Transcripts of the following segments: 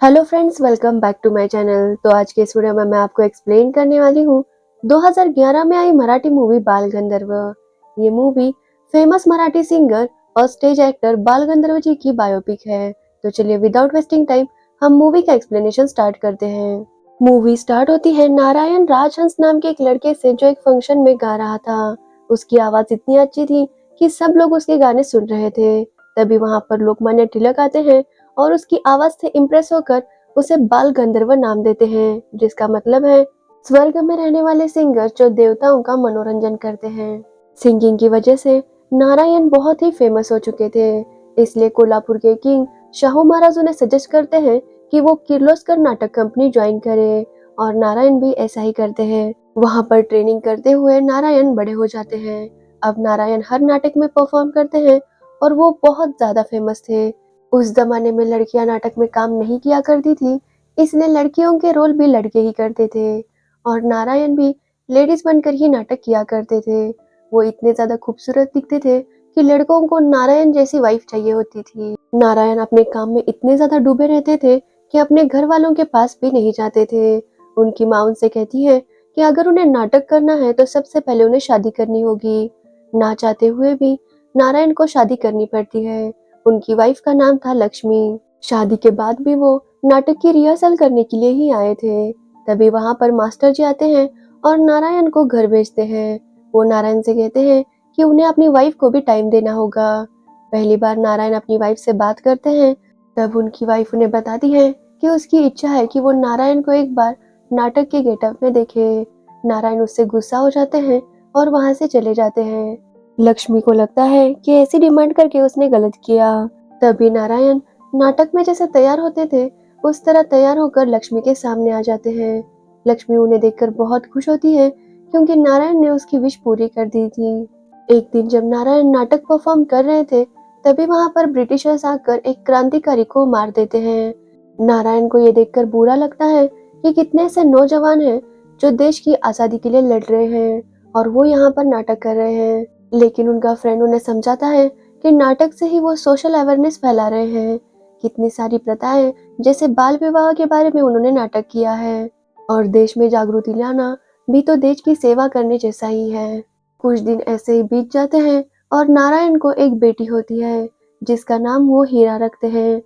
Hello friends, welcome back to my channel. तो आज के इस वीडियो में मैं आपको एक्सप्लेन करने वाली हूँ 2011 में आई मराठी मूवी बाल गंधर्व। ये मूवी फेमस मराठी सिंगर और स्टेज एक्टर बाल गंधर्व जी की बायोपिक है। तो चलिए विदाउट वेस्टिंग टाइम हम मूवी का एक्सप्लेनेशन स्टार्ट करते हैं। मूवी स्टार्ट होती है नारायण राजहंस नाम के एक लड़के से जो एक फंक्शन में गा रहा था। उसकी आवाज इतनी अच्छी थी कि सब लोग उसके गाने सुन रहे थे। तभी वहां पर लोकमान्य तिलक आते हैं और उसकी आवाज से इम्प्रेस होकर उसे बाल गंधर्व नाम देते हैं, जिसका मतलब है स्वर्ग में रहने वाले सिंगर जो देवताओं का मनोरंजन करते हैं। सिंगिंग की वजह से नारायण बहुत ही फेमस हो चुके थे, इसलिए कोल्हापुर के किंग शाहू महाराज उन्हें सजेस्ट करते हैं कि वो किर्लोस्कर नाटक कंपनी ज्वाइन करे, और नारायण भी ऐसा ही करते हैं। वहां पर ट्रेनिंग करते हुए नारायण बड़े हो जाते हैं। अब नारायण हर नाटक में परफॉर्म करते हैं और वो बहुत ज्यादा फेमस थे। उस जमाने में लड़कियां नाटक में काम नहीं किया करती थी, इसलिए लड़कियों के रोल भी लड़के ही करते थे, और नारायण भी लेडीज बनकर ही नाटक किया करते थे। वो इतने ज्यादा खूबसूरत दिखते थे कि लड़कों को नारायण जैसी वाइफ चाहिए होती थी। नारायण अपने काम में इतने ज्यादा डूबे रहते थे कि अपने घर वालों के पास भी नहीं जाते थे। उनकी माँ उनसे कहती है कि अगर उन्हें नाटक करना है तो सबसे पहले उन्हें शादी करनी होगी। ना चाहते हुए भी नारायण को शादी करनी पड़ती है। उनकी वाइफ का नाम था लक्ष्मी। शादी के बाद भी वो नाटक की रिहर्सल करने के लिए ही आए थे। तभी वहां पर मास्टर जी आते हैं और नारायण को घर भेजते हैं। वो नारायण से कहते हैं कि उन्हें अपनी वाइफ को भी टाइम देना होगा। पहली बार नारायण अपनी वाइफ से बात करते हैं, तब उनकी वाइफ उन्हें बताती है कि उसकी इच्छा है कि वो नारायण को एक बार नाटक के गेटअप में देखे। नारायण उससे गुस्सा हो जाते हैं और वहां से चले जाते हैं। लक्ष्मी को लगता है कि ऐसी डिमांड करके उसने गलत किया। तभी नारायण नाटक में जैसे तैयार होते थे उस तरह तैयार होकर लक्ष्मी के सामने आ जाते हैं। लक्ष्मी उन्हें देखकर बहुत खुश होती है क्योंकि नारायण ने उसकी विश पूरी कर दी थी। एक दिन जब नारायण नाटक परफॉर्म कर रहे थे, तभी वहां पर ब्रिटिशर्स आकर एक क्रांतिकारी को मार देते हैं। नारायण को ये देखकर बुरा लगता है कि कितने ऐसे नौजवान हैं जो देश की आजादी के लिए लड़ रहे हैं और वो यहाँ पर नाटक कर रहे हैं। लेकिन उनका फ्रेंड उन्हें समझाता है कि नाटक से ही वो सोशल अवेयरनेस फैला रहे हैं। कितनी सारी प्रथाएं जैसे बाल विवाह के बारे में उन्होंने नाटक किया है, और देश में जागृति लाना भी तो देश की सेवा करने जैसा ही है। कुछ दिन ऐसे ही बीत जाते हैं और नारायण को एक बेटी होती है जिसका नाम वो हीरा रखते हैं।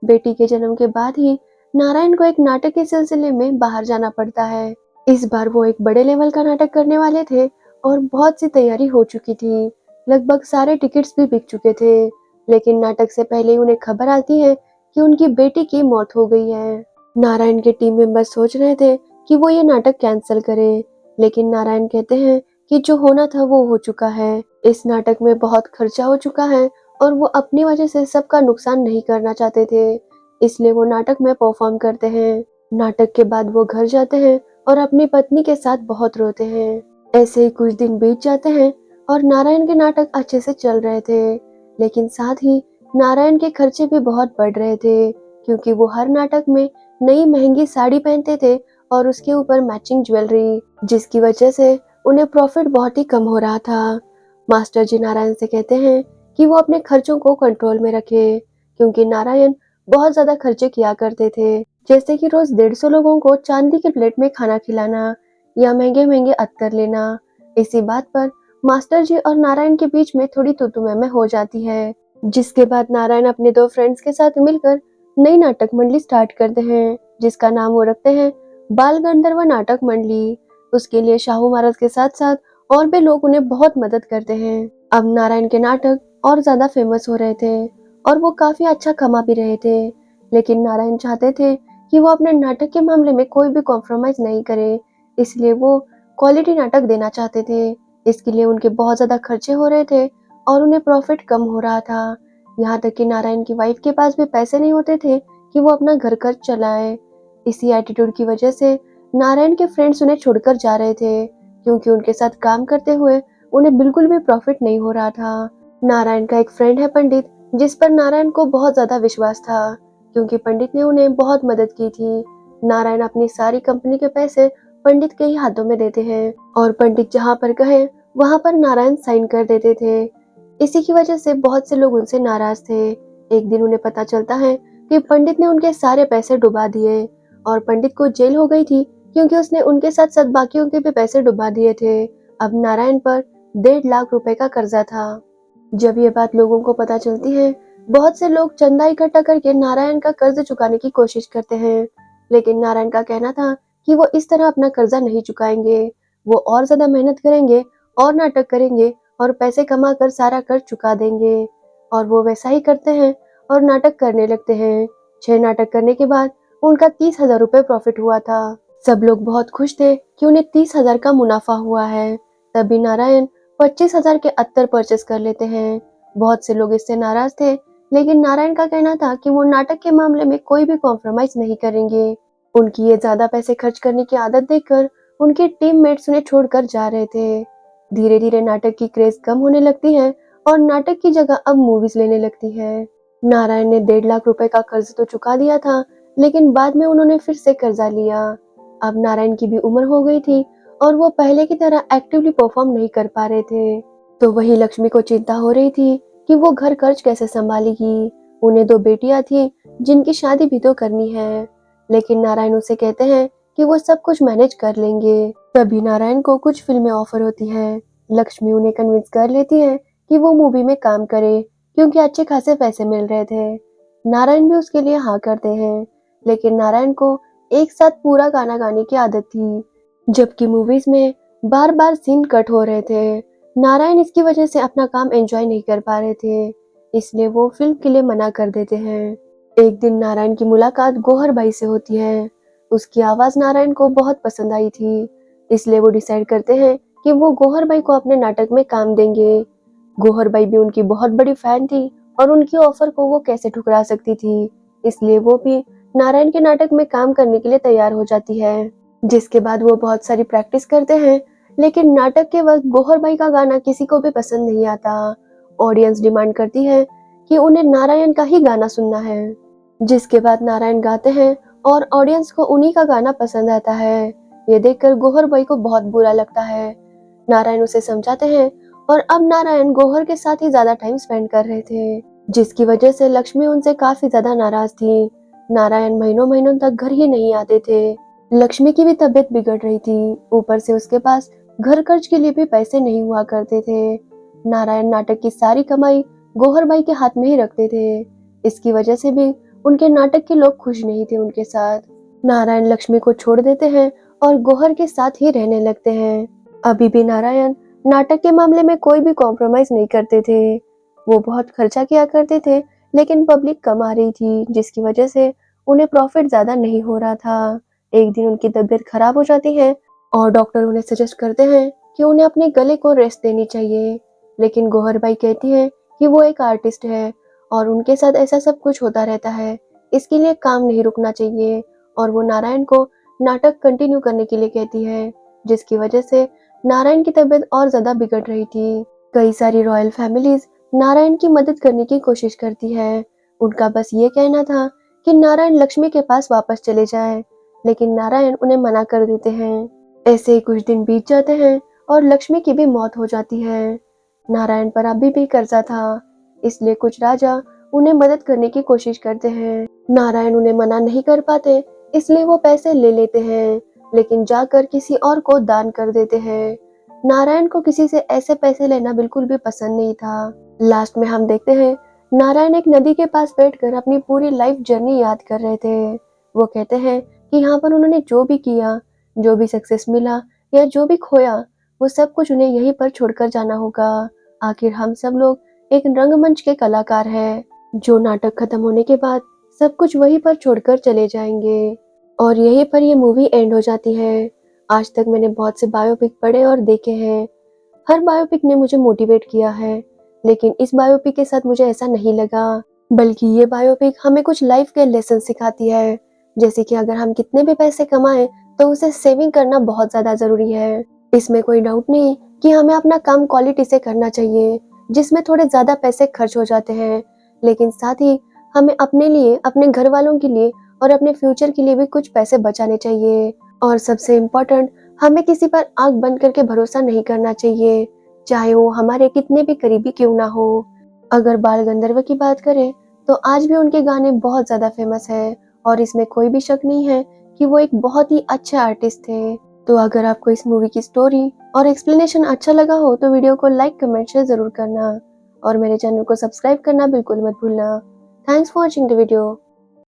बेटी के जन्म के बाद ही नारायण को एक नाटक के सिलसिले में बाहर जाना पड़ता है। इस बार वो एक बड़े लेवल का नाटक करने वाले थे और बहुत सी तैयारी हो चुकी थी। लगभग सारे टिकट्स भी बिक चुके थे। लेकिन नाटक से पहले ही उन्हें खबर आती है कि उनकी बेटी की मौत हो गई है। नारायण के टीम मेंबर सोच रहे थे कि वो ये नाटक कैंसिल करें, लेकिन नारायण कहते हैं कि जो होना था वो हो चुका है। इस नाटक में बहुत खर्चा हो चुका है और वो अपनी वजह से सबका नुकसान नहीं करना चाहते थे, इसलिए वो नाटक में परफॉर्म करते हैं। नाटक के बाद वो घर जाते हैं और अपनी पत्नी के साथ बहुत रोते हैं। ऐसे ही कुछ दिन बीत जाते हैं और नारायण के नाटक अच्छे से चल रहे थे, लेकिन साथ ही नारायण के खर्चे भी बहुत बढ़ रहे थे क्योंकि वो हर नाटक में नई महंगी साड़ी पहनते थे और उसके ऊपर मैचिंग ज्वेलरी, जिसकी वजह से उन्हें प्रॉफिट बहुत ही कम हो रहा था। मास्टर जी नारायण से कहते हैं कि वो अपने खर्चों को कंट्रोल में रखे क्योंकि नारायण बहुत ज्यादा खर्चे किया करते थे, जैसे कि रोज 150 लोगों को चांदी के प्लेट में खाना खिलाना या महंगे महंगे अत्तर लेना। इसी बात पर मास्टर जी और नारायण के बीच में थोड़ी तू-तू-मैं-मैं हो जाती है, जिसके बाद नारायण अपने दो फ्रेंड्स के साथ मिलकर नई नाटक मंडली स्टार्ट करते हैं जिसका नाम वो रखते हैं बाल गंधर्व नाटक मंडली। उसके लिए शाहू महाराज के साथ साथ और भी लोग उन्हें बहुत मदद करते हैं। अब नारायण के नाटक और ज्यादा फेमस हो रहे थे और वो काफी अच्छा कमा भी रहे थे, लेकिन नारायण चाहते थे कि वो अपने नाटक के मामले में कोई भी कॉम्प्रोमाइज नहीं करे, इसलिए वो क्वालिटी नाटक देना चाहते थे। इसके लिए उनके बहुत ज्यादा खर्चे हो रहे थे और उन्हें प्रॉफिट कम हो रहा था। यहाँ तक कि नारायण की वाइफ के पास भी पैसे नहीं होते थे कि वो अपना घर खर्च चलाए। इसी एटीट्यूड की वजह से नारायण के फ्रेंड्स उन्हें छोड़कर जा रहे थे क्योंकि उनके साथ काम करते हुए उन्हें बिल्कुल भी प्रॉफिट नहीं हो रहा था। नारायण का एक फ्रेंड है पंडित, जिस पर नारायण को बहुत ज्यादा विश्वास था क्योंकि पंडित ने उन्हें बहुत मदद की थी। नारायण अपनी सारी कंपनी के पैसे पंडित के ही हाथों में देते हैं और पंडित जहाँ पर कहे वहां पर नारायण साइन कर देते थे। इसी की वजह से बहुत से लोग उनसे नाराज थे। एक दिन उन्हें पता चलता है कि पंडित ने उनके सारे पैसे डुबा दिए और पंडित को जेल हो गई थी क्योंकि उसने उनके साथ साथ बाकियों के भी पैसे डुबा दिए थे। अब नारायण पर 1.5 लाख रुपए का कर्जा था। जब ये बात लोगों को पता चलती है, बहुत से लोग चंदा इकट्ठा करके नारायण का कर्ज चुकाने की कोशिश करते हैं, लेकिन नारायण का कहना था कि वो इस तरह अपना कर्जा नहीं चुकाएंगे। वो और ज्यादा मेहनत करेंगे और नाटक करेंगे और पैसे कमा कर सारा कर्ज चुका देंगे। और वो वैसा ही करते हैं और नाटक करने लगते हैं। 6 नाटक करने के बाद उनका 30,000 रुपए प्रॉफिट हुआ था। सब लोग बहुत खुश थे कि उन्हें 30,000 का मुनाफा हुआ है। तभी नारायण 25,000 के अत्तर परचेस कर लेते हैं। बहुत से लोग इससे नाराज थे, लेकिन नारायण का कहना था कि वो नाटक के मामले में कोई भी कॉम्प्रोमाइज नहीं करेंगे। उनकी ये ज्यादा पैसे खर्च करने की आदत देखकर उनके टीममेट्स उन्हें छोड़कर जा रहे थे। धीरे धीरे नाटक की क्रेज कम होने लगती है और नाटक की जगह अब मूवीज लेने लगती है। नारायण ने 1.5 लाख रुपए का कर्ज तो चुका दिया था, लेकिन बाद में उन्होंने फिर से कर्जा लिया। अब नारायण की भी उम्र हो गई थी और वो पहले की तरह एक्टिवली परफॉर्म नहीं कर पा रहे थे। तो वही लक्ष्मी को चिंता हो रही थी कि वो घर खर्च कैसे संभालेगी। उन्हें 2 बेटियां थी जिनकी शादी भी तो करनी है, लेकिन नारायण उसे कहते हैं कि वो सब कुछ मैनेज कर लेंगे। तभी नारायण को कुछ फिल्में ऑफर होती हैं। लक्ष्मी उन्हें कन्विंस कर लेती है कि वो मूवी में काम करे क्योंकि अच्छे खासे पैसे मिल रहे थे। नारायण भी उसके लिए हाँ करते हैं, लेकिन नारायण को एक साथ पूरा गाना गाने की आदत थी, जबकि मूवीज में बार बार सीन कट हो रहे थे। नारायण इसकी वजह से अपना काम एंजॉय नहीं कर पा रहे थे, इसलिए वो फिल्म के लिए मना कर देते हैं। एक दिन नारायण की मुलाकात गौहर भाई से होती है। उसकी आवाज नारायण को बहुत पसंद आई थी, इसलिए वो डिसाइड करते हैं कि वो गौहर भाई को अपने नाटक में काम देंगे। गौहर भाई भी उनकी बहुत बड़ी फैन थी और उनकी ऑफर को वो कैसे ठुकरा सकती थी, इसलिए वो भी नारायण के नाटक में काम करने के लिए तैयार हो जाती है। जिसके बाद वो बहुत सारी प्रैक्टिस करते हैं, लेकिन नाटक के वक्त गौहर भाई का गाना किसी को भी पसंद नहीं आता। ऑडियंस डिमांड करती है कि उन्हें नारायण का ही गाना सुनना है। जिसके बाद नारायण गाते हैं और ऑडियंस को उन्हीं का गाना पसंद आता है। ये देखकर गौहर भाई को बहुत बुरा लगता है। नारायण उसे समझाते हैं और अब नारायण गौहर के साथ ही ज्यादा टाइम स्पेंड कर रहे थे, जिसकी वजह से लक्ष्मी उनसे काफी ज्यादा नाराज थी। नारायण महीनों महीनों तक घर ही नहीं आते थे। लक्ष्मी की भी तबीयत बिगड़ रही थी, ऊपर से उसके पास घर खर्च के लिए भी पैसे नहीं हुआ करते थे। नारायण नाटक की सारी कमाई गौहर भाई के हाथ में ही रखते थे। इसकी वजह से भी उनके नाटक के लोग खुश नहीं थे उनके साथ। नारायण लक्ष्मी को छोड़ देते हैं और गौहर के साथ ही रहने लगते हैं। अभी भी नारायण नाटक के मामले में कोई भी कॉम्प्रोमाइज नहीं करते थे। वो बहुत खर्चा किया करते थे, लेकिन पब्लिक कम आ रही थी, जिसकी वजह से उन्हें प्रॉफिट ज्यादा नहीं हो रहा था। एक दिन उनकी तबीयत खराब हो जाती है और डॉक्टर उन्हें सजेस्ट करते हैं कि उन्हें अपने गले को रेस्ट देनी चाहिए, लेकिन गौहर बाई कहती है कि वो एक आर्टिस्ट है और उनके साथ ऐसा सब कुछ होता रहता है, इसके लिए काम नहीं रुकना चाहिए। और वो नारायण को नाटक कंटिन्यू करने के लिए कहती है, जिसकी वजह से नारायण की तबीयत और ज्यादा बिगड़ रही थी। कई सारी रॉयल फैमिलीज नारायण की मदद करने की कोशिश करती है। उनका बस ये कहना था कि नारायण लक्ष्मी के पास वापस चले जाए, लेकिन नारायण उन्हें मना कर देते हैं। ऐसे ही कुछ दिन बीत जाते हैं और लक्ष्मी की भी मौत हो जाती है। नारायण पर अभी भी कर्जा था, इसलिए कुछ राजा उन्हें मदद करने की कोशिश करते हैं। नारायण उन्हें मना नहीं कर पाते, इसलिए वो पैसे ले लेते हैं, लेकिन जाकर किसी और को दान कर देते हैं। नारायण को किसी से ऐसे पैसे लेना बिल्कुल भी पसंद नहीं था। लास्ट में हम देखते हैं नारायण एक नदी के पास बैठकर अपनी पूरी लाइफ जर्नी याद कर रहे थे। वो कहते हैं कि यहाँ पर उन्होंने जो भी किया, जो भी सक्सेस मिला या जो भी खोया, वो सब कुछ उन्हें यहीं पर छोड़कर जाना होगा। आखिर हम सब लोग एक रंगमंच के कलाकार हैं, जो नाटक खत्म होने के बाद सब कुछ वहीं पर छोड़कर चले जाएंगे। और यहीं पर ये मूवी एंड हो जाती है। आज तक मैंने बहुत से बायोपिक पढ़े और देखे हैं। हर बायोपिक ने मुझे मोटिवेट किया है, लेकिन इस बायोपिक के साथ मुझे ऐसा नहीं लगा। बल्कि ये बायोपिक हमें कुछ लाइफ के लेसन सिखाती है, जैसे कि अगर हम कितने भी पैसे कमाएं तो उसे सेविंग करना बहुत ज्यादा जरूरी है। इसमें कोई डाउट नहीं कि हमें अपना काम क्वालिटी से करना चाहिए, जिसमें थोड़े ज्यादा पैसे खर्च हो जाते हैं, लेकिन साथ ही हमें अपने लिए, अपने घर वालों के लिए और अपने फ्यूचर के लिए भी कुछ पैसे बचाने चाहिए। और सबसे इम्पोर्टेंट, हमें किसी पर आंख बंद करके भरोसा नहीं करना चाहिए, चाहे वो हमारे कितने भी करीबी क्यों ना हो। अगर बाल गंधर्व की बात करें तो आज भी उनके गाने बहुत ज़्यादा फेमस है और इसमें कोई भी शक नहीं है कि वो एक बहुत ही अच्छे आर्टिस्ट थे। तो अगर आपको इस मूवी की स्टोरी और एक्सप्लेनेशन अच्छा लगा हो तो वीडियो को लाइक, कमेंट, शेयर ज़रूर करना और मेरे चैनल को सब्सक्राइब करना बिल्कुल मत भूलना। Thanks for watching the video.